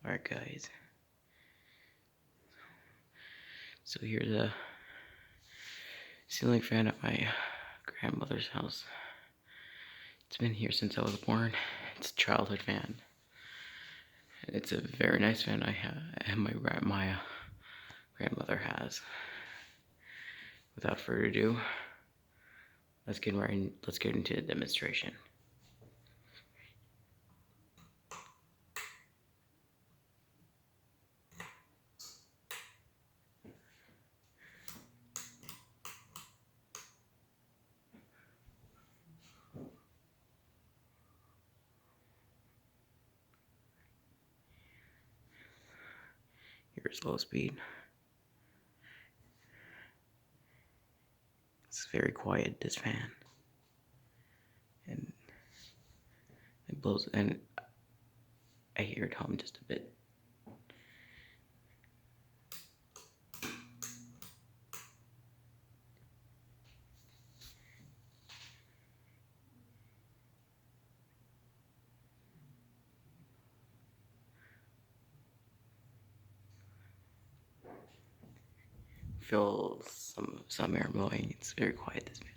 Alright guys, so here's a ceiling fan at my grandmother's house. It's been here since I was born. It's a childhood fan. It's a very nice fan my grandmother has. Without further ado, let's get into the demonstration. Here's low speed. It's very quiet, this fan. And it blows, and I hear it hum just a bit. Feel some air blowing. It's very quiet, this fan.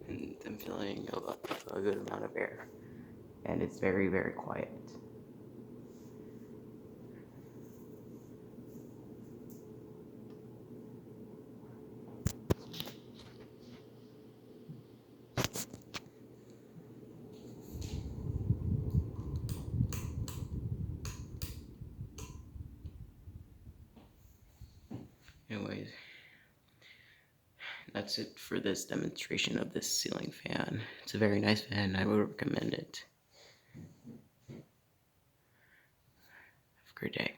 And I'm feeling a good amount of air, and it's very, very quiet. Anyways, that's it for this demonstration of this ceiling fan. It's a very nice fan. I would recommend it. Have a great day.